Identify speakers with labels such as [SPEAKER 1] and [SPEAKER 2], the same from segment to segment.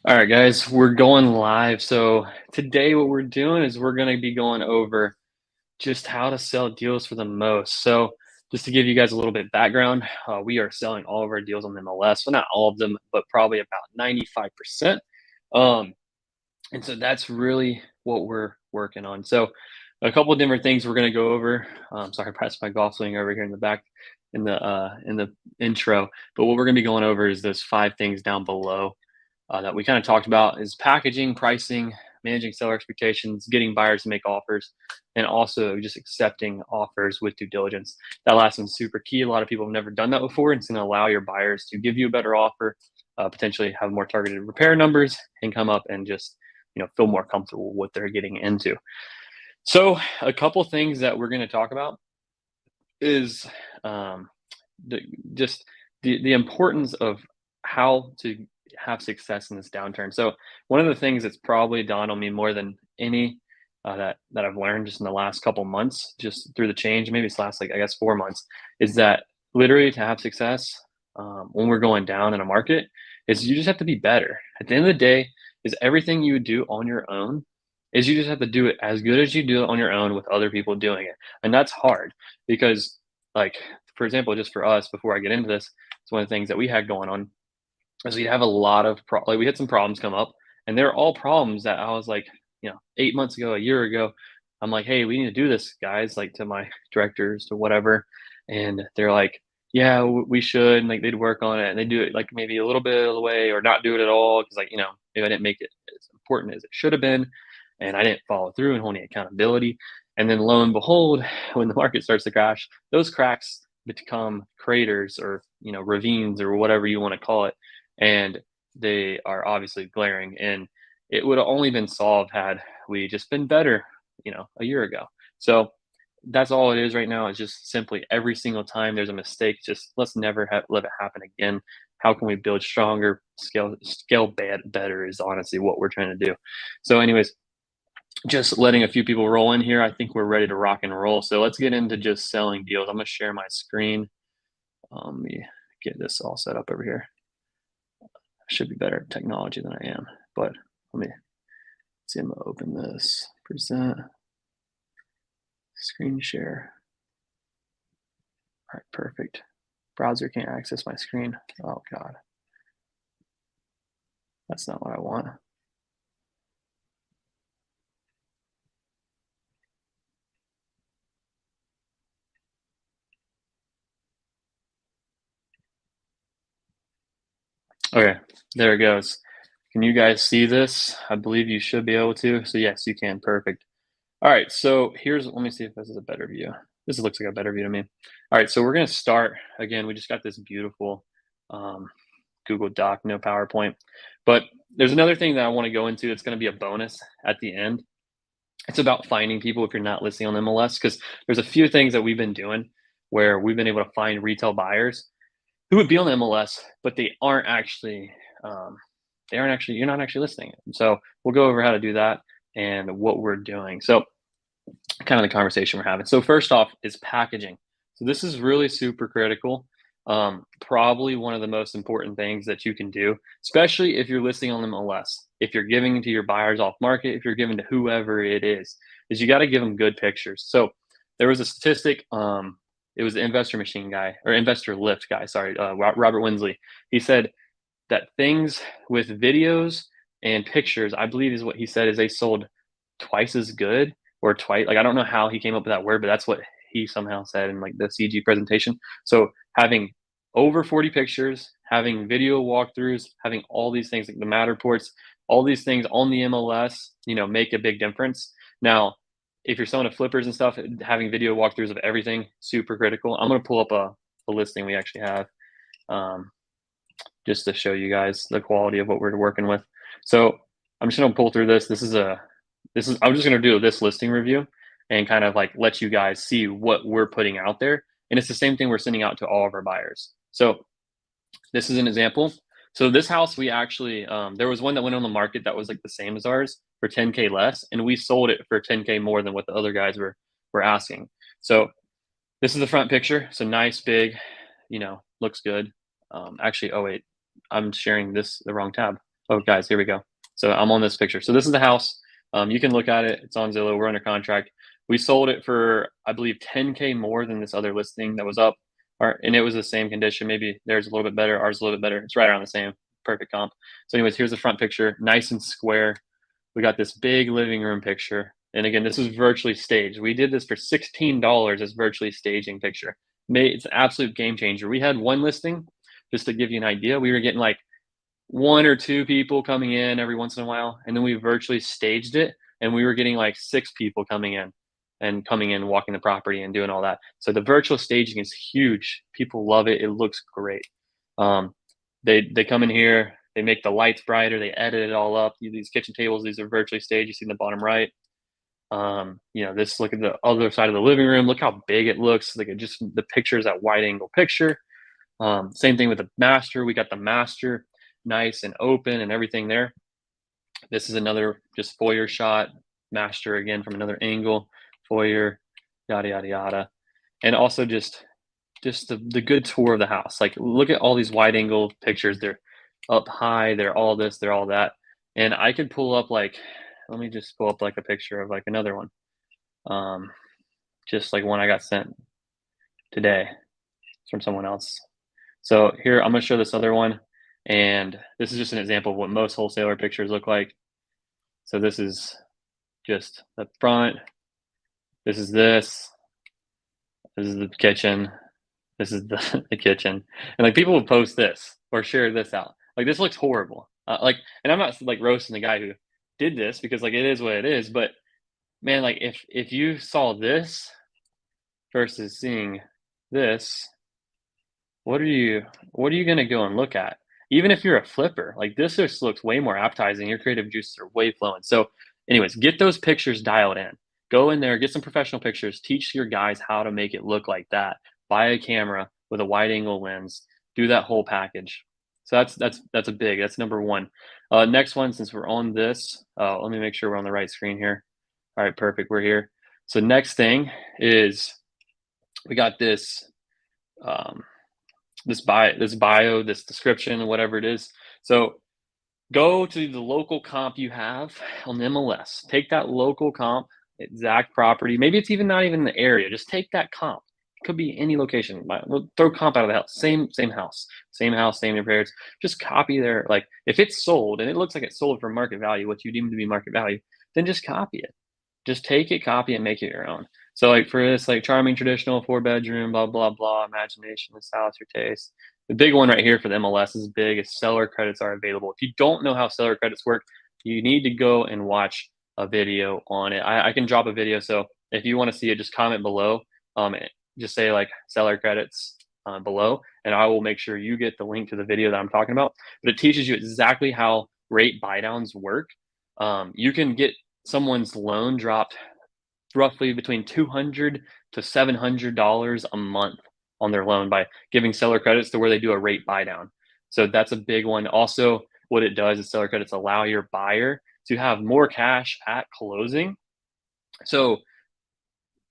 [SPEAKER 1] All right, guys, we're going live. So today, what we're doing is we're going to be going over just how to sell deals for the most. So just to give you guys a little bit background, we are selling all of our deals on MLS. Well, not all of them, but probably about 95%. Um, and so that's really what we're working on. So a couple of different things we're going to go over. Sorry, I pressed my golf swing over here in the back in the intro. But what we're going to be going over is those 5 things down below that we kind of talked about is packaging, pricing, managing seller expectations, getting buyers to make offers, and also just accepting offers with due diligence. That last one's super key. A lot of people have never done that before, and it's going to allow your buyers to give you a better offer, potentially have more targeted repair numbers, and come up and just feel more comfortable with what they're getting into. So a couple things that we're going to talk about is um, the, just the importance of how to have success in this downturn. So one of the things that's probably dawned on me more than any that I've learned just in the last couple months, just through the change, maybe it's last like I guess 4 months, is that literally to have success when we're going down in a market is you just have to be better. At the end of the day, is everything you would do on your own is you just have to do it as good as you do it on your own with other people doing it, and that's hard because like for example, just for us, before I get into this, it's one of the things that we had going on is we'd have a lot of like we had some problems come up, and they're all problems that I was like, 8 months ago, a year ago, I'm like, hey, we need to do this, guys, like to my directors to whatever, and they're like, yeah, we should, and like they'd work on it, and they do it like maybe a little bit of the way or not do it at all because like maybe I didn't make it as important as it should have been, and I didn't follow through and hold any accountability, and then lo and behold, when the market starts to crash, those cracks become craters or ravines or whatever you want to call it, and they are obviously glaring, and it would have only been solved had we just been better a year ago. So that's all it is right now, is just simply every single time there's a mistake, just let's never let it happen again. How can we build stronger, better is honestly what we're trying to do. So anyways, just letting a few people roll in here, I think we're ready to rock and roll. So let's get into just selling deals. I'm going to share my screen. Let me get this all set up over here. I should be better at technology than I am, but let me see. I'm going to open this, present, screen share. All right, perfect. Browser can't access my screen. Oh, God. That's not what I want. Okay, there it goes. Can you guys see this? I believe you should be able to. So yes, you can. Perfect. All right, so let me see if this is a better view. This looks like a better view to me. All right, so we're gonna start, again, we just got this beautiful um, Google Doc, no PowerPoint. But there's another thing that I wanna go into. It's gonna be a bonus at the end. It's about finding people if you're not listing on MLS, because there's a few things that we've been doing where we've been able to find retail buyers who would be on the MLS, but um, you're not actually listing it. So we'll go over how to do that and what we're doing. So kind of the conversation we're having. So first off is packaging. So this is really super critical. Probably one of the most important things that you can do, especially if you're listing on the MLS. If you're giving to your buyers off market, if you're giving to whoever it is you got to give them good pictures. So there was a statistic. It was the investor machine guy or investor lift guy. Sorry, Robert Winsley. He said that things with videos and pictures, I believe is what he said, is they sold twice as good or twice. Like I don't know how he came up with that word, but that's what he somehow said in like the CG presentation. So having over 40 pictures, having video walkthroughs, having all these things like the Matterports, all these things on the MLS, make a big difference. Now, if you're selling to flippers and stuff, having video walkthroughs of everything, super critical. I'm going to pull up a listing we actually have. Just to show you guys the quality of what we're working with. So I'm just gonna pull through this. I'm just gonna do this listing review and kind of like let you guys see what we're putting out there. And it's the same thing we're sending out to all of our buyers. So this is an example. So this house, we actually, there was one that went on the market that was like the same as ours for 10K less, and we sold it for 10K more than what the other guys were asking. So this is the front picture. So nice, big, looks good. Actually, oh wait, I'm sharing the wrong tab. Oh, guys, here we go. So I'm on this picture. So this is the house. You can look at it. It's on Zillow. We're under contract. We sold it for, I believe, 10K more than this other listing that was up. And it was the same condition. Maybe theirs a little bit better, ours a little bit better. It's right around the same. Perfect comp. So, anyways, here's the front picture, nice and square. We got this big living room picture. And again, this is virtually staged. We did this for $16 as virtually staging picture. It's an absolute game changer. We had one listing, just to give you an idea. We were getting like one or two people coming in every once in a while, and then we virtually staged it, and we were getting like 6 people coming in, walking the property and doing all that. So the virtual staging is huge. People love it. It looks great. um, they come in here, they make the lights brighter, they edit it all up. These kitchen tables, these are virtually staged. You see in the bottom right. This, look at the other side of the living room, look how big it looks. Like, it just, the picture is that wide angle picture. Same thing with the master. We got the master nice and open and everything there. This is another just foyer shot, master again from another angle, foyer, yada yada yada. And also just the good tour of the house. Like, look at all these wide angle pictures. They're up high, they're all this, they're all that. And I could pull up, like, let me just pull up like a picture of like another one. Um, just like one I got sent today from someone else. So here, I'm gonna show this other one, and this is just an example of what most wholesaler pictures look like. So this is just the front. This is this. This is the kitchen. This is the kitchen. And like, people will post this or share this out. Like, this looks horrible. And I'm not like roasting the guy who did this, because like, it is what it is. But man, like, if you saw this versus seeing this, what are you gonna go and look at? Even if you're a flipper, like, this just looks way more appetizing. Your creative juices are way flowing. So anyways, get those pictures dialed in. Go in there, get some professional pictures, teach your guys how to make it look like that. Buy a camera with a wide angle lens, do that whole package. So that's number one. Next one, since we're on this, let me make sure we're on the right screen here. All right, perfect, we're here. So next thing is, we got this this bio, this description, whatever it is. So go to the local comp you have on MLS. Take that local comp, exact property. Maybe it's even not even the area. Just take that comp. It could be any location. We'll throw comp out of the house. Same house, same repairs. Just copy their, like, if it's sold and it looks like it's sold for market value, what you deem to be market value, then just copy it. Just take it, copy it, and make it your own. So like, for this, like, charming traditional 4-bedroom, blah blah blah, imagination, this house, your taste. The big one right here for the MLS is big, is seller credits are available. If you don't know how seller credits work, you need to go and watch a video on it. I can drop a video, so if you want to see it, just comment below. Just say like seller credits below, and I will make sure you get the link to the video that I'm talking about. But it teaches you exactly how rate buy downs work. You can get someone's loan dropped roughly between $200 to $700 a month on their loan by giving seller credits to where they do a rate buy down. So that's a big one. Also, what it does is seller credits allow your buyer to have more cash at closing. So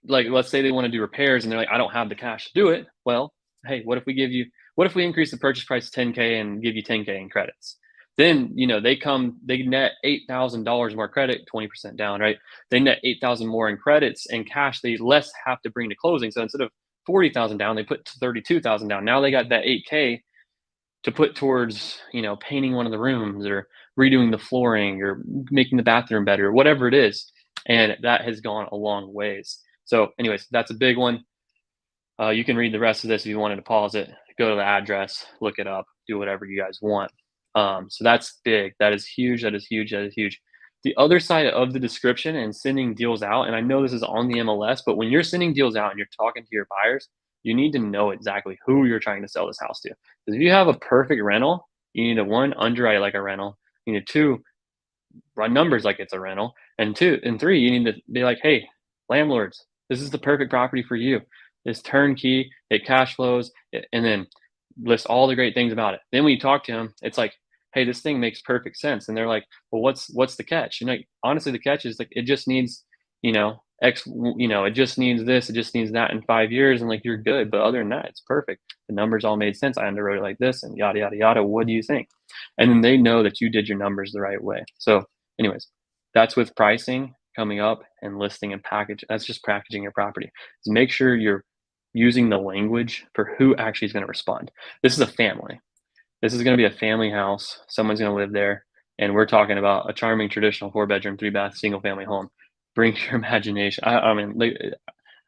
[SPEAKER 1] like, let's say they want to do repairs and they're like, I don't have the cash to do it. Well, hey, what if we increase the purchase price to 10K and give you 10K in credits? Then, they net $8,000 more credit, 20% down, right? They net 8,000 more in credits and cash. They less have to bring to closing. So instead of 40,000 down, they put 32,000 down. Now they got that 8K to put towards, painting one of the rooms, or redoing the flooring, or making the bathroom better, whatever it is. And that has gone a long ways. So anyways, that's a big one. You can read the rest of this if you wanted to pause it, go to the address, look it up, do whatever you guys want. So that's big. That is huge. That is huge. That is huge. The other side of the description and sending deals out, and I know this is on the MLS, but when you're sending deals out and you're talking to your buyers, you need to know exactly who you're trying to sell this house to. Because if you have a perfect rental, you need to, one, underwrite like a rental. You need to, two, run numbers like it's a rental. And three, you need to be like, hey, landlords, this is the perfect property for you. It's turnkey, it cash flows, and then list all the great things about it. Then when you talk to them, it's like, hey, this thing makes perfect sense. And they're like, well, what's the catch? And like, honestly, the catch is like, it just needs, it just needs this, it just needs that in 5 years, and like you're good. But other than that, it's perfect. The numbers all made sense. I underwrote it like this, and yada yada yada. What do you think? And then they know that you did your numbers the right way. So, anyways, that's with pricing coming up and listing and package. That's just packaging your property. So make sure you're using the language for who actually is going to respond. This is a family. This is going to be a family house. Someone's going to live there. And we're talking about a charming traditional 4-bedroom, 3-bath, single family home. Bring your imagination. I mean, like,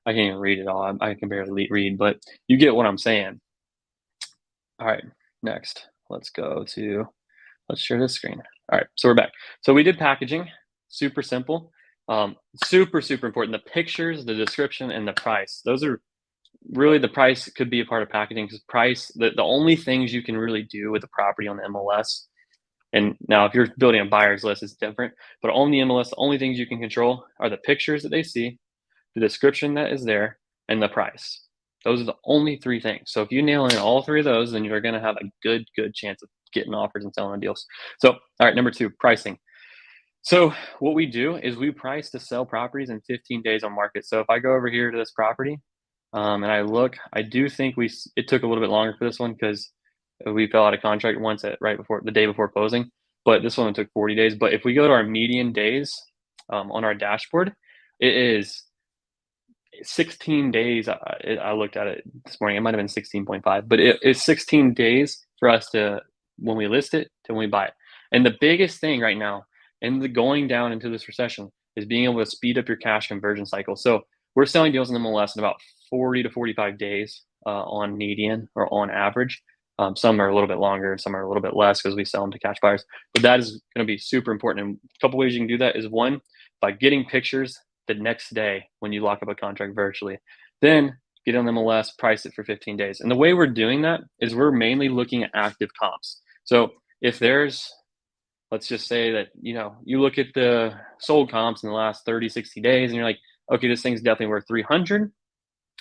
[SPEAKER 1] I can't even read it all. I can barely read, but you get what I'm saying. All right, next. Let's share this screen. All right, so we're back. So we did packaging, super simple, super, super important. The pictures, the description, and the price. Those are really, the price could be a part of packaging, because price, the only things you can really do with the property on the MLS, and now if you're building a buyer's list, it's different, but on the MLS, the only things you can control are the pictures that they see, the description that is there, and the price. Those are the only three things. So if you nail in all three of those, then you're going to have a good chance of getting offers and selling deals. So, all right, number 2, pricing. So what we do is we price to sell properties in 15 days on market. So if I go over here to this property, and I look, I do think it took a little bit longer for this one because we fell out of contract once right before the day before closing, but this one took 40 days. But if we go to our median days on our dashboard, it is 16 days. I looked at it this morning. It might have been 16.5, but it's 16 days for us to, when we list it, to when we buy it. And the biggest thing right now in the going down into this recession is being able to speed up your cash conversion cycle. So we're selling deals in the MLS in about 40 to 45 days on median or on average. Some are a little bit longer, some are a little bit less because we sell them to cash buyers. But that is going to be super important. And a couple ways you can do that is, one, by getting pictures the next day when you lock up a contract virtually. Then get on MLS, price it for 15 days. And the way we're doing that is we're mainly looking at active comps. So if there's, let's just say that, you look at the sold comps in the last 30, 60 days and you're like, okay, this thing's definitely worth 300.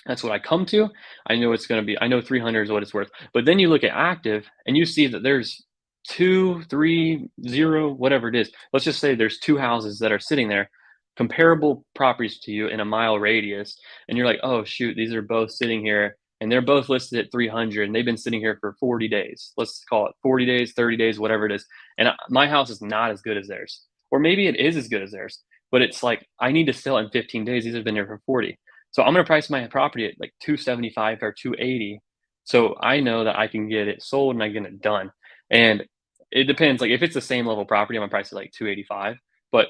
[SPEAKER 1] That's what I come to. I know it's going to be, I know 300 is what it's worth. But then you look at active and you see that there's 2, 3, 0, whatever it is. Let's just say there's 2 houses that are sitting there, comparable properties to you in a mile radius. And you're like, oh, shoot, these are both sitting here and they're both listed at 300 and they've been sitting here for 40 days. Let's call it 40 days, 30 days, whatever it is. And my house is not as good as theirs. Or maybe it is as good as theirs, but it's like, I need to sell in 15 days. These have been there for 40. So I'm going to price my property at like 275 or 280. So I know that I can get it sold and I get it done. And it depends. Like if it's the same level property, I'm going to price it like 285. But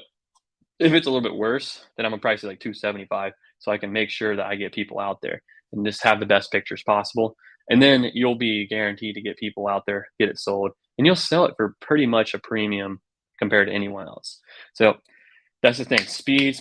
[SPEAKER 1] if it's a little bit worse, then I'm going to price it like 275. So I can make sure that I get people out there and just have the best pictures possible. And then you'll be guaranteed to get people out there, get it sold, and you'll sell it for pretty much a premium compared to anyone else. So that's the thing. Speed,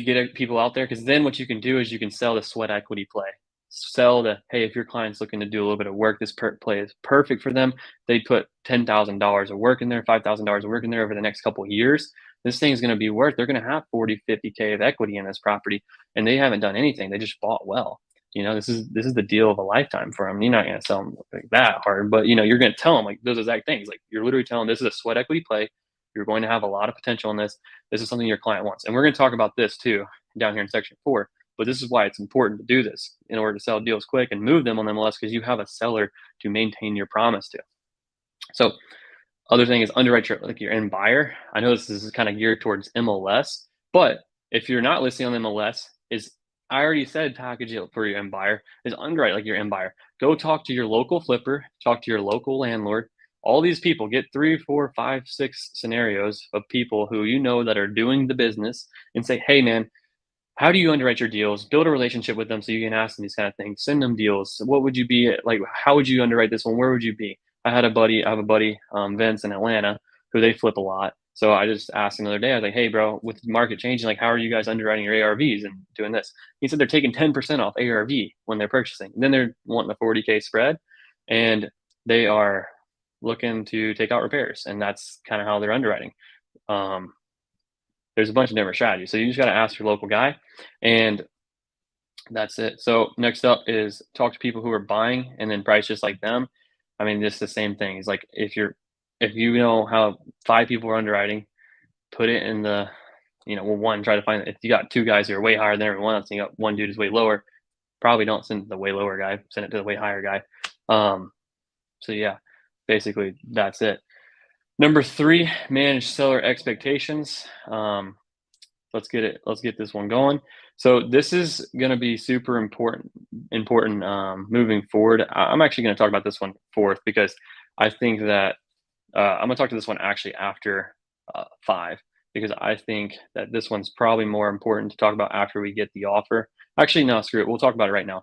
[SPEAKER 1] get people out there. Because then what you can do is you can sell the sweat equity play. Sell the, hey, if your client's looking to do a little bit of work, this play is perfect for them. They put $10,000 of work in there, $5,000 of work in there over the next couple of years. This thing's going to be worth, they're going to have 40, 50K of equity in this property. And they haven't done anything. They just bought well. This is the deal of a lifetime for them. You're not going to sell them like that hard, but you're going to tell them like those exact things. Like you're literally telling them this is a sweat equity play. You're going to have a lot of potential in this. This is something your client wants. And we're going to talk about this too down here in section 4. But this is why it's important to do this in order to sell deals quick and move them on MLS, because you have a seller to maintain your promise to. So other thing is underwrite your end buyer. I know this is kind of geared towards MLS, but if you're not listing on MLS, I already said package it for your end buyer, is underwrite like your end buyer. Go talk to your local flipper, talk to your local landlord. All these people, get 3, 4, 5, 6 scenarios of people who that are doing the business and say, hey man, how do you underwrite your deals? Build a relationship with them so you can ask them these kind of things. Send them deals. What would you be like? How would you underwrite this one? Where would you be? I have a buddy, Vince in Atlanta, who they flip a lot. So I just asked him the other day, I was like, hey bro, with the market changing, like how are you guys underwriting your ARVs and doing this? He said they're taking 10% off ARV when they're purchasing. And then they're wanting a 40K spread and they are looking to take out repairs. And that's kind of how they're underwriting. There's a bunch of different strategies. So you just got to ask your local guy and that's it. So next up is talk to people who are buying and then price just like them. I mean, just the same thing. It's like if you know how 5 people are underwriting, put it in the well, one, try to find, if you got two guys who are way higher than everyone else and you got one dude who's way lower, probably don't send the way lower guy, send it to the way higher guy. So yeah, basically that's it. Number three, manage seller expectations. Let's get this one going. So this is going to be super important moving forward. I'm actually going to talk about this one fourth because I think that I'm going to talk to this one actually after five, because I think that this one's probably more important to talk about after we get the offer. Actually, no, screw it. We'll talk about it right now.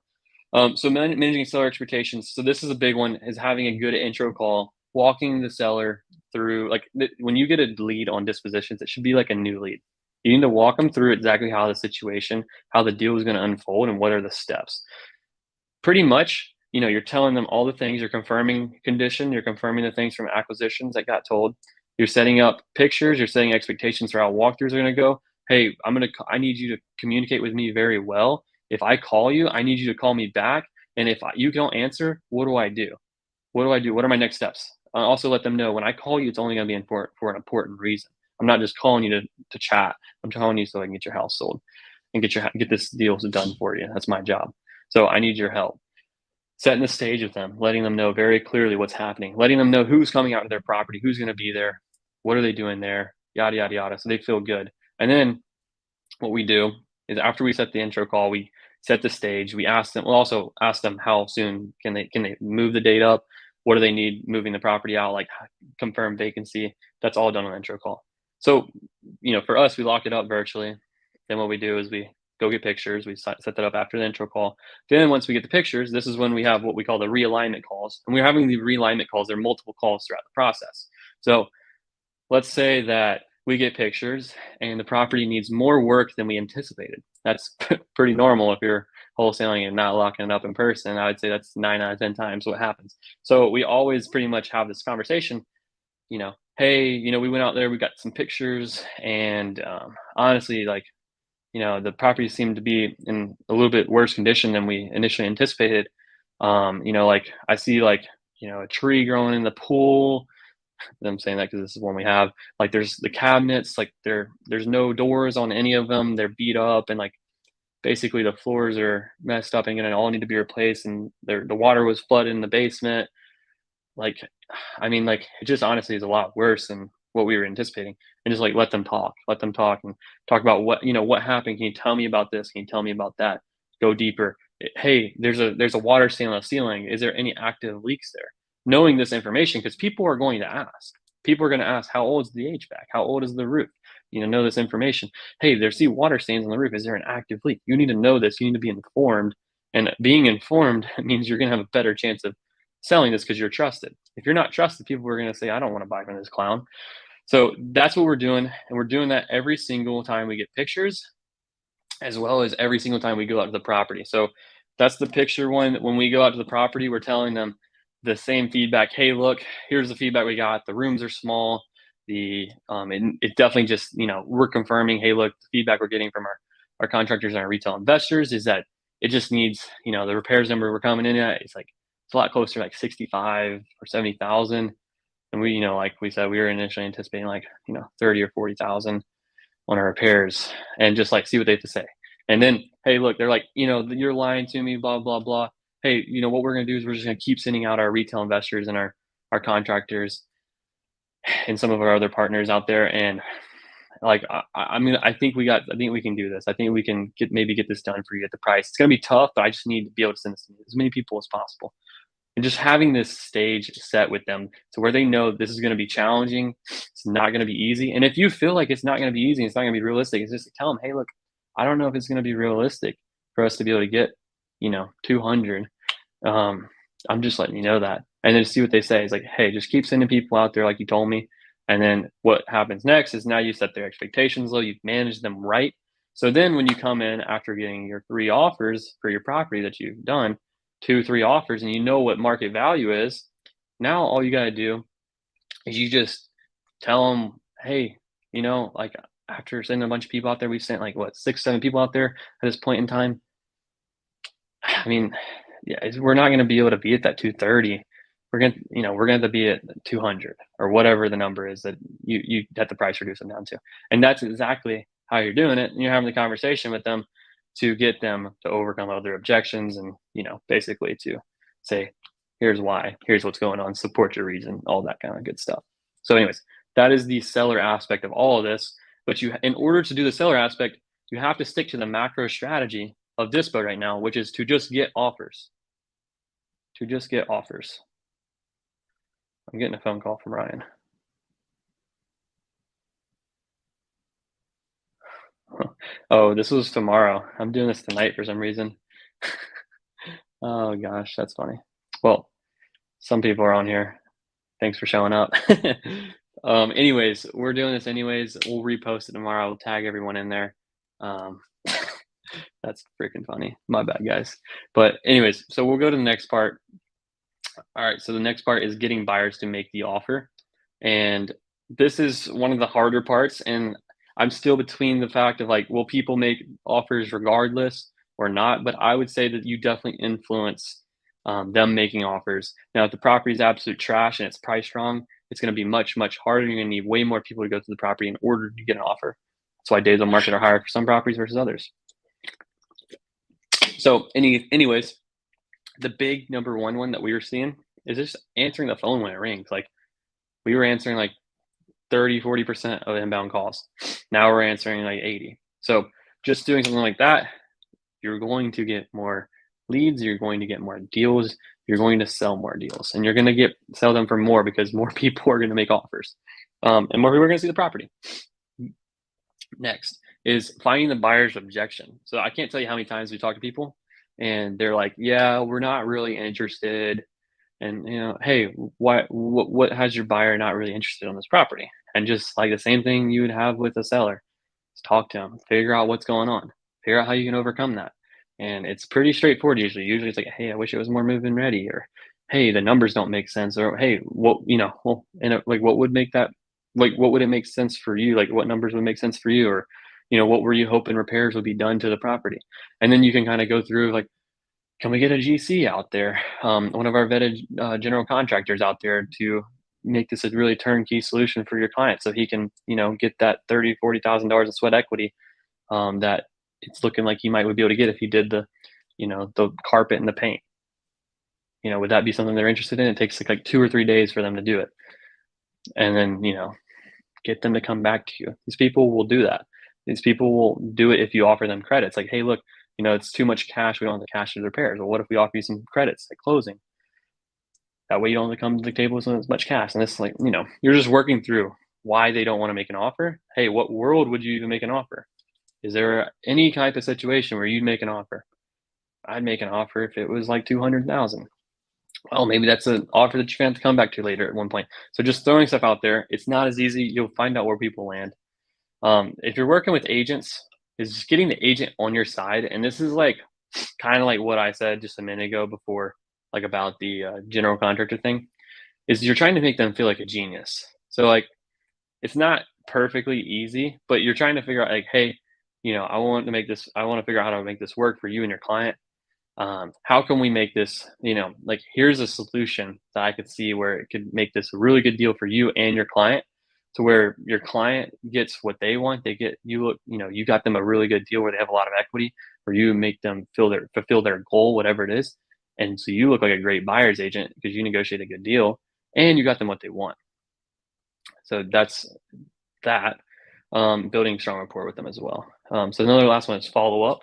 [SPEAKER 1] So managing seller expectations. So this is a big one, is having a good intro call, walking the seller through, like when you get a lead on dispositions, it should be like a new lead. You need to walk them through exactly how the situation, how the deal is going to unfold, and what are the steps. Pretty much, you're telling them all the things. You're confirming condition. You're confirming the things from acquisitions that got told. You're setting up pictures. You're setting expectations for how walkthroughs are going to go. Hey, I need you to communicate with me very well. If I call you, I need you to call me back. And if you don't answer, what do I do? What do I do? What are my next steps? I also let them know when I call you, it's only going to be for an important reason. I'm not just calling you to chat. I'm calling you so I can get your house sold and get this deal done for you. That's my job. So I need your help. Setting the stage with them, letting them know very clearly what's happening, letting them know who's coming out to their property, who's going to be there, what are they doing there, yada, yada, yada. So they feel good. And then what we do is after we set the intro call, we set the stage. We'll also ask them how soon can they move the date up? What do they need moving the property out? Like confirm vacancy. That's all done on the intro call. So, for us, we lock it up virtually. Then what we do is we go get pictures. We set that up after the intro call. Then once we get the pictures, this is when we have what we call the realignment calls. And we're having the realignment calls. There are multiple calls throughout the process. So let's say that we get pictures and the property needs more work than we anticipated. That's pretty normal if you're wholesaling and not locking it up in person. I would say that's 9 out of 10 times what happens. So we always pretty much have this conversation, hey, we went out there, we got some pictures, and honestly, like, the property seemed to be in a little bit worse condition than we initially anticipated. Like I see like, a tree growing in the pool. I'm saying that because this is one we have. Like there's the cabinets, like there's no doors on any of them. They're beat up, and like basically the floors are messed up and gonna all need to be replaced. And the water was flooded in the basement. Like, I mean, like it just honestly is a lot worse than what we were anticipating. And just like let them talk and talk about what happened. Can you tell me about this? Can you tell me about that? Go deeper. Hey, there's a water stain on the ceiling. Is there any active leaks there? Knowing this information, because people are going to ask. People are going to ask, how old is the HVAC? How old is the roof? Know this information. Hey, there's water stains on the roof. Is there an active leak? You need to know this. You need to be informed. And being informed means you're going to have a better chance of selling this because you're trusted. If you're not trusted, people are going to say, I don't want to buy from this clown. So that's what we're doing. And we're doing that every single time we get pictures, as well as every single time we go out to the property. So that's the picture one. When we go out to the property, we're telling them the same feedback. Hey, look, here's the feedback we got. The rooms are small. It definitely just, we're confirming, hey, look, the feedback we're getting from our contractors and our retail investors is that it just needs, the repairs number we're coming in at, it's a lot closer, like 65 or 70,000. And we, like we said, we were initially anticipating 30 or 40,000 on our repairs, and just like see what they have to say. And then, hey, look, they're like, you're lying to me, blah, blah, blah. Hey, what we're going to do is we're just going to keep sending out our retail investors and our contractors and some of our other partners out there. And like, I think we can do this. I think we can maybe get this done for you at the price. It's going to be tough, but I just need to be able to send this to as many people as possible. And just having this stage set with them to where they know this is going to be challenging. It's not going to be easy. And if you feel like it's not going to be easy, it's not going to be realistic, it's just to tell them, hey, look, I don't know if it's going to be realistic for us to be able to get, 200. I'm just letting you know that. And then see what they say. It's like, hey, just keep sending people out there like you told me. And then what happens next is now you set their expectations low, you've managed them right. So then when you come in after getting your 3 offers for your property that you've done, 2-3 offers, and what market value is, now all you got to do is you just tell them, hey, like after sending a bunch of people out there, we've sent 6-7 people out there at this point in time. I mean, yeah, we're not going to be able to be at that 230. We're going to have to be at 200 or whatever the number is that you have the price reduce them down to. And that's exactly how you're doing it, and you're having the conversation with them to get them to overcome other objections and, basically to say, here's why, here's what's going on, support your reason, all that kind of good stuff. So, anyways, that is the seller aspect of all of this. But in order to do the seller aspect, you have to stick to the macro strategy of Dispo right now, which is to just get offers. To just get offers. I'm getting a phone call from Ryan. Oh, this was tomorrow. I'm doing this tonight for some reason. Oh gosh, that's funny. Well, some people are on here. Thanks for showing up. Anyways, we're doing this anyways. We'll repost it tomorrow. We'll tag everyone in there. Um, that's freaking funny. My bad, guys. But anyways, so we'll go to the next part. All right, so the next part is getting buyers to make the offer. And this is one of the harder parts. And I'm still between the fact of like, will people make offers regardless or not? But I would say that you definitely influence them making offers. Now, if the property is absolute trash and it's priced wrong, it's going to be much, much harder. You're going to need way more people to go to the property in order to get an offer. That's why days on market are higher for some properties versus others. So, anyways, the big number one that we were seeing is just answering the phone when it rings. Like we were answering like 30-40% of inbound calls. Now we're answering like 80. So just doing something like that, you're going to get more leads, you're going to get more deals, you're going to sell more deals, and you're going to sell them for more because more people are going to make offers, and more people are going to see the property. Next is finding the buyer's objection. So I can't tell you how many times we talk to people and they're like, yeah, we're not really interested. And hey, what has your buyer not really interested on this property? And just like the same thing you would have with a seller, just talk to them, figure out what's going on, figure out how you can overcome that. And it's pretty straightforward usually. Usually it's like, hey, I wish it was more move-in ready, or hey, the numbers don't make sense, or hey, like what would make that, like what would it make sense for you? Like what numbers would make sense for you, or what were you hoping repairs would be done to the property? And then you can kind of go through like, can we get a GC out there, one of our vetted general contractors out there to make this a really turnkey solution for your client, so he can get that $30,000-$40,000 of sweat equity that it's looking like he might would be able to get if he did the carpet and the paint. Would that be something they're interested in? It takes like 2 or 3 days for them to do it, and then get them to come back to you. These people will do that. These people will do it if you offer them credits. Like, hey, look, it's too much cash. We don't have the cash to repairs. Well, what if we offer you some credits at closing? That way you don't have to come to the table with as much cash. And it's like, you're just working through why they don't want to make an offer. Hey, what world would you even make an offer? Is there any type of situation where you'd make an offer? I'd make an offer if it was like 200,000. Well, maybe that's an offer that you're going to have to come back to later at one point. So just throwing stuff out there. It's not as easy. You'll find out where people land. If you're working with agents, is just getting the agent on your side. And this is like kind of like what I said just a minute ago before, like about the general contractor thing, is you're trying to make them feel like a genius. So like, it's not perfectly easy, but you're trying to figure out like, hey, I want to figure out how to make this work for you and your client. How can we make this, like, here's a solution that I could see where it could make this a really good deal for you and your client, to where your client gets what they want. They get, you got them a really good deal where they have a lot of equity, or you make them fulfill their goal, whatever it is. And so you look like a great buyer's agent because you negotiate a good deal and you got them what they want. So that's that. Building strong rapport with them as well. So another last one is follow up.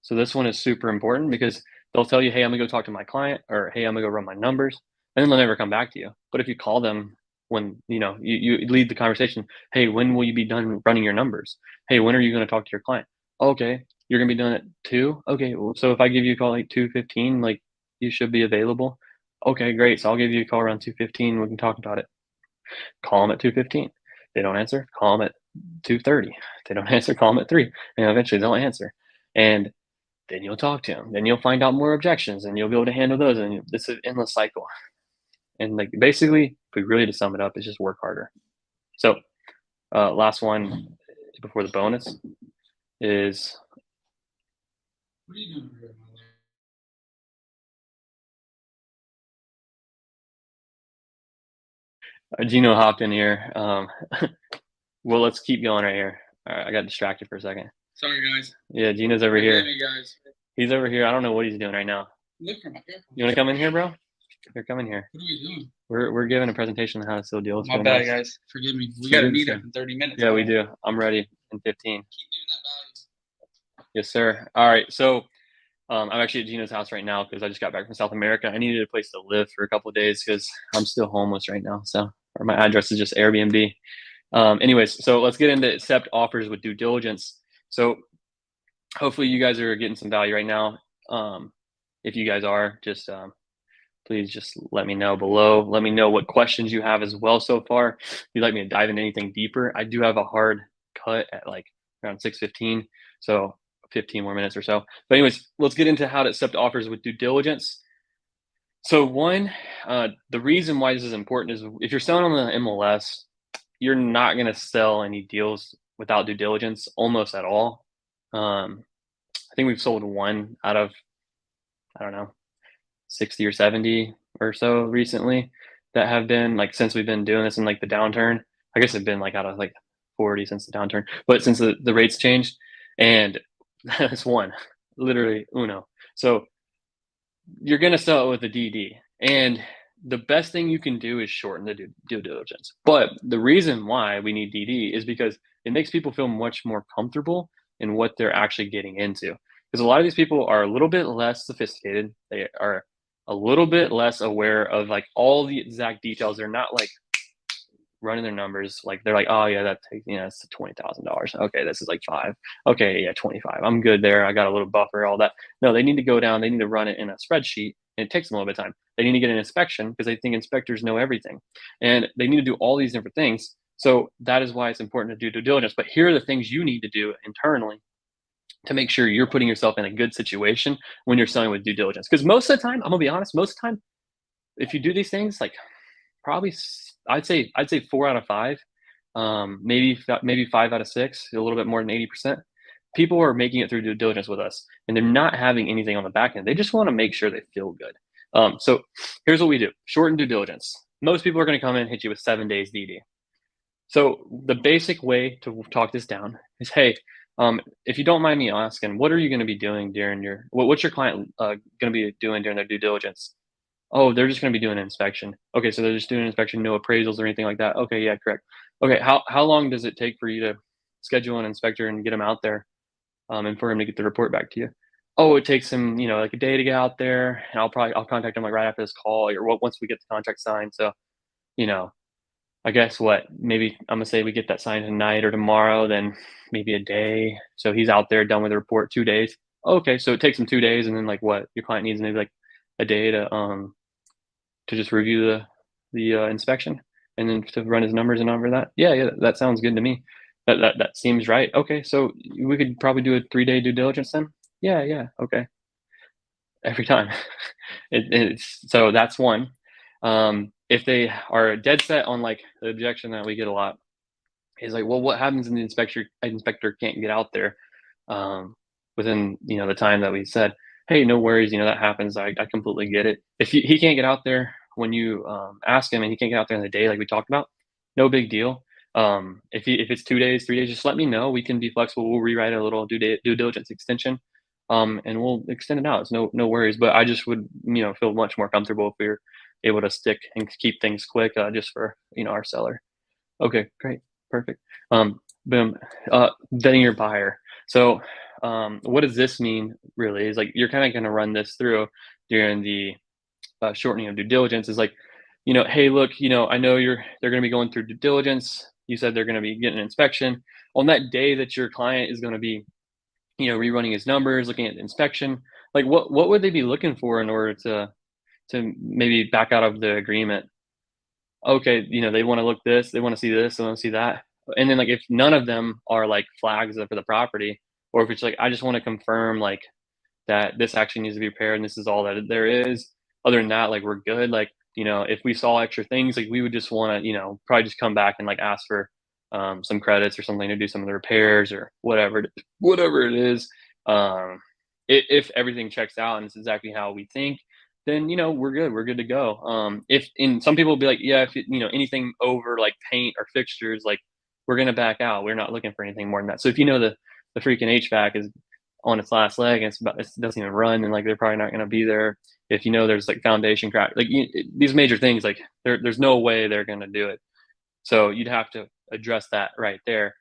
[SPEAKER 1] So this one is super important because they'll tell you, hey, I'm gonna go talk to my client, or hey, I'm gonna go run my numbers, and then they'll never come back to you. But if you call them when you lead the conversation, hey, when will you be done running your numbers? Hey, when are you gonna talk to your client? Okay, you're gonna be done at 2. Okay, well, so if I give you a call like 2:15, like you should be available. Okay, great. So I'll give you a call around 2:15. We can talk about it. Call them at 2:15. They don't answer. Call them at 2:30. They don't answer. Call them at 3. And eventually they'll answer. And then you'll talk to them. Then you'll find out more objections, and you'll be able to handle those. And this is an endless cycle. And like basically, if we really to sum it up, it's just work harder. So last one before the bonus is. What are you doing here? Gino hopped in here. Well, let's keep going right here. All right, I got distracted for a second.
[SPEAKER 2] Sorry, guys.
[SPEAKER 1] Yeah, Gino's over
[SPEAKER 2] Forgive
[SPEAKER 1] here.
[SPEAKER 2] me, guys.
[SPEAKER 1] He's over here. I don't know what he's doing right now.
[SPEAKER 2] Look for my earphones.
[SPEAKER 1] You want to come in here, bro? Here, come in here.
[SPEAKER 2] What are we doing?
[SPEAKER 1] We're giving a presentation on how to seal deals.
[SPEAKER 2] My bad, guys. Forgive me. We got to meet up in 30 minutes.
[SPEAKER 1] Yeah, we do. I'm ready in 15.
[SPEAKER 2] Keep giving that value.
[SPEAKER 1] Yes, sir. All right. So I'm actually at Gino's house right now because I just got back from South America. I needed a place to live for a couple of days because I'm still homeless right now. So, or my address is just Airbnb. Anyways, so let's get into accept offers with due diligence. So hopefully you guys are getting some value right now. If you guys are, just please just let me know below. Let me know what questions you have as well so far. If you'd like me to dive into anything deeper, I do have a hard cut at like around 6:15, so 15 more minutes or so. But anyways, let's get into how to accept offers with due diligence. So one, the reason why this is important is if you're selling on the MLS, you're not going to sell any deals without due diligence almost at all. I think we've sold one out of, I don't know, 60 or 70 or so recently that have been like, since we've been doing this in like the downturn. I guess it's been like out of like 40 since the downturn, but since the rates changed, and that's one, literally uno. So you're going to sell it with a DD, and the best thing you can do is shorten the due diligence. But the reason why we need DD is because it makes people feel much more comfortable in what they're actually getting into. Because a lot of these people are a little bit less sophisticated. They are a little bit less aware of like all the exact details. They're not like running their numbers. Like they're like, oh yeah, that takes, it's $20,000. Okay, this is like 5. Okay, yeah, 25. I'm good there. I got a little buffer, all that. No, they need to go down. They need to run it in a spreadsheet, and it takes them a little bit of time. They need to get an inspection because they think inspectors know everything, and they need to do all these different things. So that is why it's important to do due diligence. But here are the things you need to do internally to make sure you're putting yourself in a good situation when you're selling with due diligence. Because most of the time, I'm gonna be honest, most of the time, if you do these things, like probably I'd say 4 out of 5, maybe 5 out of 6, a little bit more than 80%. People are making it through due diligence with us, and they're not having anything on the back end. They just want to make sure they feel good. So here's what we do: shorten due diligence. Most people are going to come in and hit you with 7 days DD. So the basic way to talk this down is, hey, if you don't mind me asking, what are you going to be doing during what's your client going to be doing during their due diligence? Oh, they're just going to be doing an inspection. Okay, so they're just doing an inspection, no appraisals or anything like that. Okay, yeah, correct. Okay, how long does it take for you to schedule an inspector and get him out there, and for him to get the report back to you? Oh, it takes him, like a day to get out there, and I'll contact him like right after this call or once we get the contract signed. So, you know, I guess what, maybe I'm gonna say we get that signed tonight or tomorrow, then maybe a day. So he's out there done with the report 2 days. Okay, so it takes him 2 days, and then like what your client needs maybe like a day to just review the inspection and then to run his numbers and over that. Yeah, that sounds good to me. That seems right. Okay, so we could probably do a 3-day due diligence then. Yeah, okay. Every time. It's so that's one. If they are dead set on like the objection that we get a lot is like, well, what happens when the inspector can't get out there within the time that we said? Hey, no worries, that happens. I completely get it. If he can't get out there when you ask him, and he can't get out there in the day like we talked about, no big deal. If it's 2 days, 3 days, just let me know. We can be flexible. We'll rewrite a little due diligence extension, and we'll extend it out. It's no worries. But I just would feel much more comfortable if we were able to stick and keep things quick, just for our seller. Okay, great, perfect. Boom. Vetting your buyer. So, what does this mean? Really, is like you're kind of going to run this through during the shortening of due diligence. Is like, hey, look, I know they're going to be going through due diligence. You said they're going to be getting an inspection on that day that your client is going to be, rerunning his numbers, looking at the inspection. Like, what would they be looking for in order to maybe back out of the agreement? Okay, they want to look this, they want to see this, they want to see that. And then like if none of them are like flags for the property, or if it's like I just want to confirm like that this actually needs to be repaired and this is all that there is. Other than that, like we're good. Like, if we saw extra things, like we would just want to, probably just come back and like ask for some credits or something to do some of the repairs or whatever it is. If everything checks out and it's exactly how we think, then we're good to go. If in some people will be like, yeah, if anything over like paint or fixtures, like we're going to back out. We're not looking for anything more than that. So if you know the freaking HVAC is on its last leg and it doesn't even run, and like they're probably not going to be there. If you know there's like foundation crack, like these major things, like there's no way they're going to do it. So you'd have to address that right there.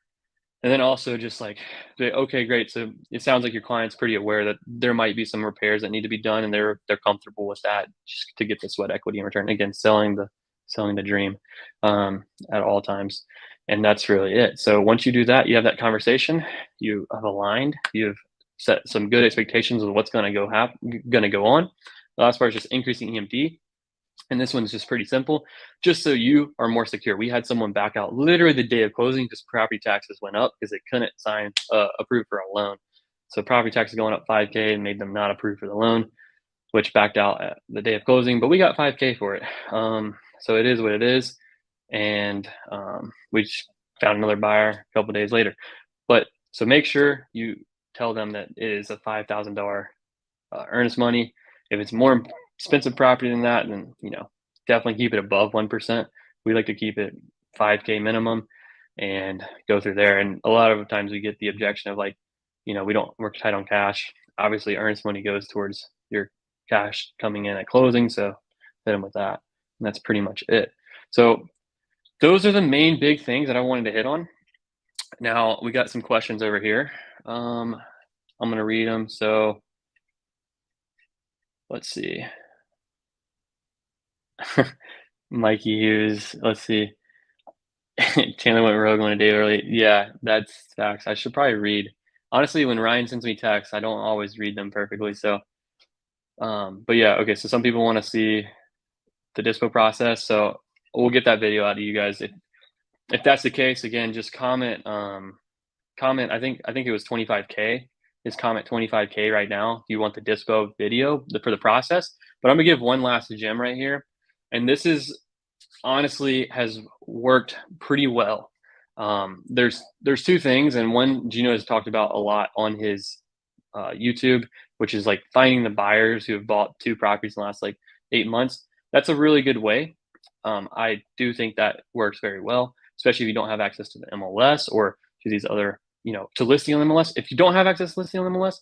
[SPEAKER 1] And then also just like, okay, great. So it sounds like your client's pretty aware that there might be some repairs that need to be done, and they're comfortable with that, just to get the sweat equity in return. Again, selling the dream at all times, and that's really it. So once you do that, you have that conversation, you have aligned, you've set some good expectations of what's going to go on. The last part is just increasing EMD. And this one's just pretty simple, just so you are more secure. We had someone back out literally the day of closing because property taxes went up because they couldn't sign approved for a loan. So property taxes going up $5K and made them not approved for the loan, which backed out at the day of closing. But we got $5K for it. So it is what it is. And we found another buyer a couple days later. But so make sure you tell them that it is a $5,000 earnest money. If it's more expensive property than that, then definitely keep it above 1%. We like to keep it 5K minimum and go through there. And a lot of times we get the objection of like, we're tight on cash. Obviously, earnest money goes towards your cash coming in at closing, so hit them with that. And that's pretty much it. So those are the main big things that I wanted to hit on. Now we got some questions over here. I'm going to read them. So let's see. Mikey Hughes, let's see. Chandler went rogue on a day early. Yeah, that's facts. I should probably read. Honestly, when Ryan sends me texts, I don't always read them perfectly. So, but yeah, okay. So some people want to see the dispo process. So we'll get that video out to you guys. If that's the case, again, just comment. Comment. I think it was 25K. Just comment 25K right now. You want the dispo video for the process. But I'm gonna give one last gem right here, and this is honestly has worked pretty well. There's two things, and one Gino has talked about a lot on his YouTube, which is like finding the buyers who have bought 2 properties in the last like 8 months. That's a really good way. I do think that works very well, especially if you don't have access to the MLS or to these other, to listing on MLS. If you don't have access to listing on MLS,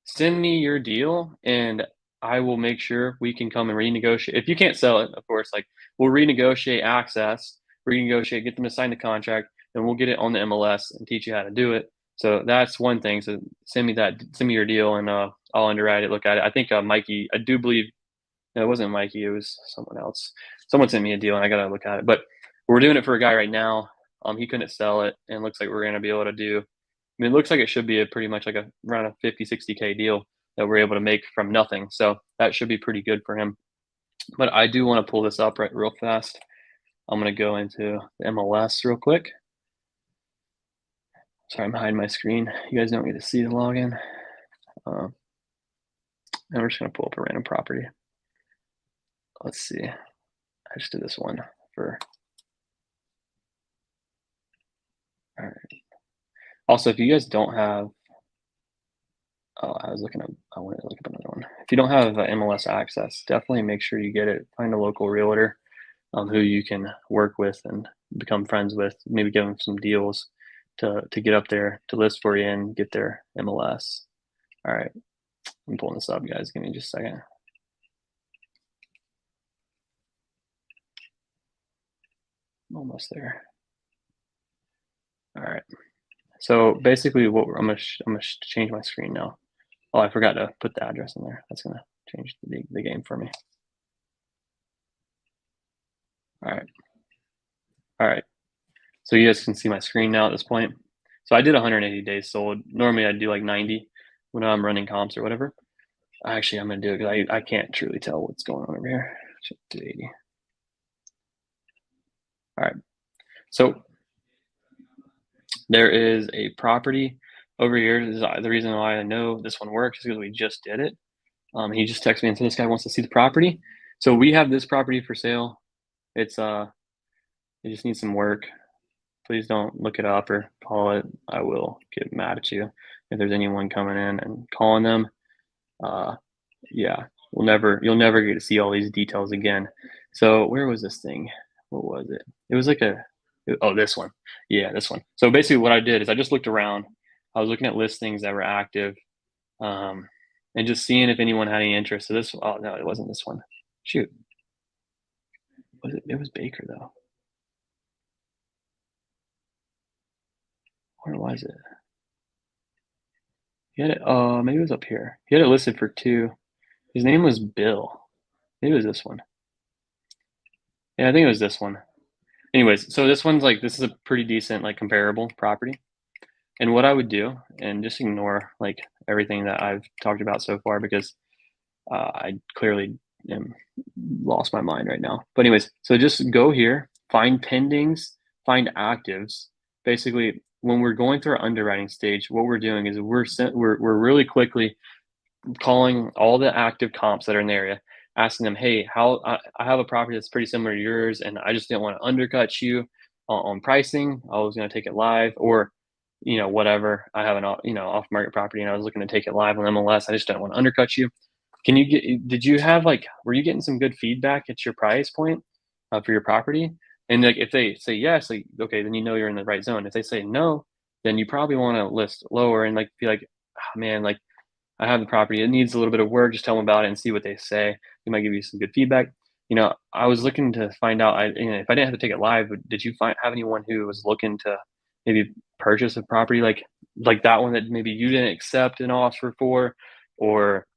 [SPEAKER 1] send me your deal and I will make sure we can come and renegotiate. If you can't sell it, of course, like we'll renegotiate access, get them to sign the contract, and we'll get it on the MLS and teach you how to do it. So that's one thing. So send me your deal, and I'll underwrite it, look at it. I think Mikey, I do believe, no, it wasn't Mikey, it was someone else. Someone sent me a deal and I got to look at it. But we're doing it for a guy right now. He couldn't sell it, and looks like we're going to be able to do, it looks like it should be pretty much like around a 50, 60K deal that we're able to make from nothing. So that should be pretty good for him. But I do want to pull this up real fast. I'm going to go into the MLS real quick. Sorry, I'm hiding my screen. You guys don't get to see the login. And we're just going to pull up a random property. Let's see. I just did this one for. All right. Also, if you guys don't have, I wanted to look up another one. If you don't have MLS access, definitely make sure you get it. Find a local realtor who you can work with and become friends with. Maybe give them some deals to get up there to list for you and get their MLS. All right, I'm pulling this up, guys. Give me just a second. I'm almost there. All right. So basically, I'm gonna change my screen now. Oh, I forgot to put the address in there. That's gonna change the game for me. All right. So you guys can see my screen now at this point. So I did 180 days sold. Normally I'd do like 90 when I'm running comps or whatever. Actually, I'm gonna do it because I can't truly tell what's going on over here. Should do 80. All right. So there is a property over here. This is the reason why I know this one works is because we just did it. He just texted me and said this guy wants to see the property. So we have this property for sale. It just needs some work. Please don't look it up or call it. I will get mad at you if there's anyone coming in and calling them. Yeah, you'll never get to see all these details again. So where was this thing? What was it? It was like Oh, this one. Yeah, this one. So basically what I did is I just looked around. I was looking at listings that were active, um, and just seeing if anyone had any interest. So this, oh no, it wasn't this one. Shoot, was it? It was Baker though. Where was it? He had it. Maybe it was up here. He had it listed for 2. His name was Bill. Maybe it was this one. Yeah, I think it was this one. Anyways, so this one's like, this is a pretty decent, like, comparable property. And what I would do, and just ignore like everything that I've talked about so far because I clearly am lost my mind right now. But anyways, so just go here, find pendings, find actives. Basically, when we're going through our underwriting stage, what we're doing is we're really quickly calling all the active comps that are in the area, asking them, hey, I have a property that's pretty similar to yours, and I just didn't want to undercut you on pricing. I was going to take it live, or whatever. I have an off market property, and I was looking to take it live on MLS. I just didn't want to undercut you. Did you have were you getting some good feedback at your price point for your property? And like if they say yes, like okay, then you're in the right zone. If they say no, then you probably want to list lower and like be like, oh, man, like I have the property. It needs a little bit of work. Just tell them about it and see what they say. They might give you some good feedback. I was looking to find out. If I didn't have to take it live, did you have anyone who was looking to maybe purchase a property like that one that maybe you didn't accept an offer for, or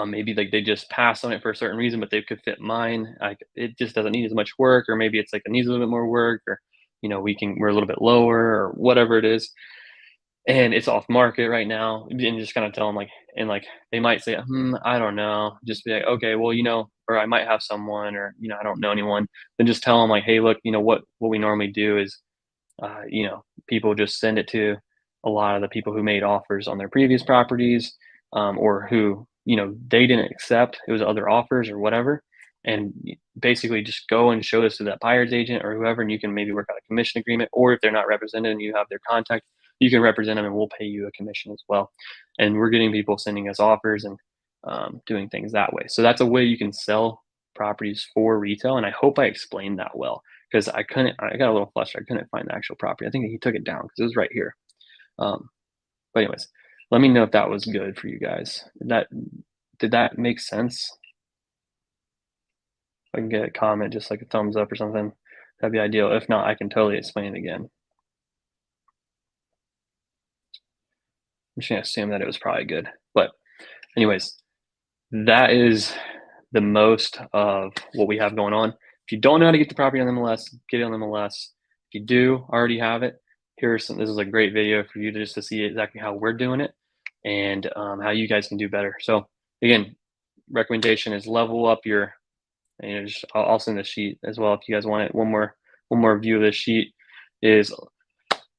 [SPEAKER 1] maybe like they just passed on it for a certain reason, but they could fit mine. Like it just doesn't need as much work, or maybe it's like it needs a little bit more work, or we're a little bit lower, or whatever it is and it's off market right now, and just kind of tell them they might say, I don't know. Just be like, okay, well, or I might have someone, or I don't know anyone. Then just tell them like, hey, look, what we normally do is, people just send it to a lot of the people who made offers on their previous properties, or who they didn't accept. It was other offers or whatever, and basically just go and show this to that buyer's agent or whoever, and you can maybe work out a commission agreement. Or if they're not represented and you have their contact, you can represent them and we'll pay you a commission as well. And we're getting people sending us offers and doing things that way. So that's a way you can sell properties for retail. And I hope I explained that well, because I got a little flustered. I couldn't find the actual property. I think he took it down because it was right here. But anyways, let me know if that was good for you guys. Did that make sense? If I can get a comment, just like a thumbs up or something, that'd be ideal. If not, I can totally explain it again. I'm just gonna assume that it was probably good. But anyways, that is the most of what we have going on. If you don't know how to get the property on MLS, get it on MLS. If you do already have it, this is a great video for you to see exactly how we're doing it and how you guys can do better. So again, recommendation is level up your, I'll send the sheet as well if you guys want it. One more view of this sheet is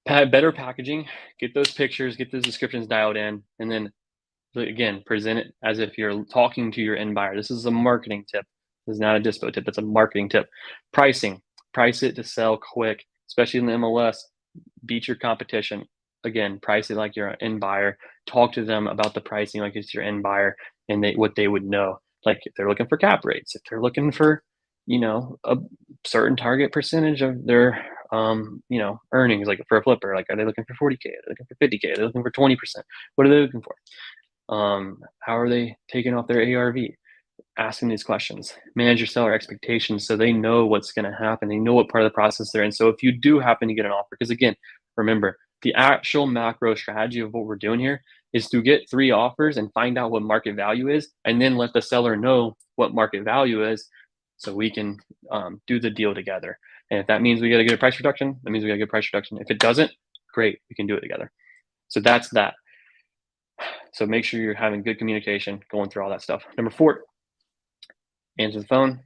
[SPEAKER 1] better packaging, get those pictures, get those descriptions dialed in, and then again, present it as if you're talking to your end buyer. This is a marketing tip. This is not a dispo tip. It's a marketing tip. Pricing, price it to sell quick, especially in the MLS. Beat your competition. Again, price it like you're an end buyer. Talk to them about the pricing like it's your end buyer and what they would know. Like if they're looking for cap rates, if they're looking for, a certain target percentage of their earnings, like for a flipper, like are they looking for 40K? Are they looking for 50K? Are they looking for 20%? What are they looking for? How are they taking off their ARV? Asking these questions. Manage your seller expectations so they know what's going to happen. They know what part of the process they're in. So if you do happen to get an offer, because again, remember, the actual macro strategy of what we're doing here is to get 3 offers and find out what market value is, and then let the seller know what market value is so we can do the deal together. And if that means we got to get a price reduction, that means we got to get a price reduction. If it doesn't, great, we can do it together. So that's that. So make sure you're having good communication going through all that stuff. Number 4, answer the phone,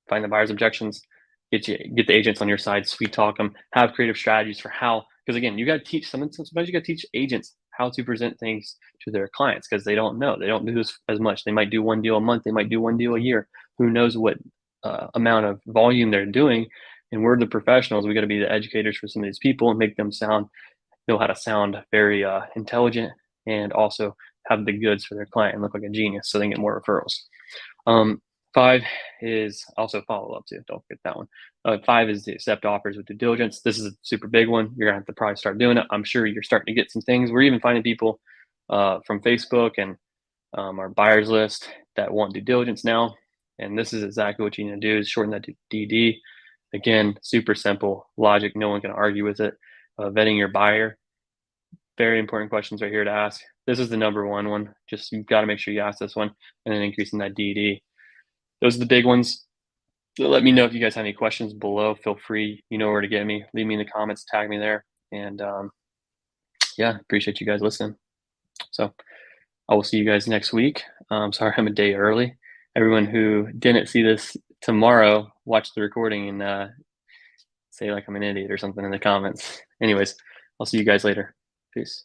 [SPEAKER 1] find the buyer's objections, get the agents on your side, sweet talk them, have creative strategies for how, because again, you got to teach sometimes you got to teach agents how to present things to their clients, because they don't know. They don't do this as much. They might do one deal a month. They might do one deal a year. Who knows what amount of volume they're doing. And we're the professionals. We got to be the educators for some of these people and make them know how to sound very intelligent, and also have the goods for their client and look like a genius so they can get more referrals. 5 is also follow-up too. Don't forget that one. 5 is to accept offers with due diligence. This is a super big one. You're gonna have to probably start doing it. I'm sure you're starting to get some things. We're even finding people from Facebook and our buyers list that want due diligence now. And this is exactly what you need to do is shorten that to DD. Again, super simple logic. No one can argue with it. Vetting your buyer. Very important questions right here to ask. This is the number one. Just you've got to make sure you ask this one, and then increasing that DD. Those are the big ones. So let me know if you guys have any questions below. Feel free, you know where to get me. Leave me in the comments, tag me there. And yeah, appreciate you guys listening. So I will see you guys next week. Sorry I'm a day early. Everyone who didn't see this tomorrow, watch the recording and say like I'm an idiot or something in the comments. Anyways, I'll see you guys later. Peace.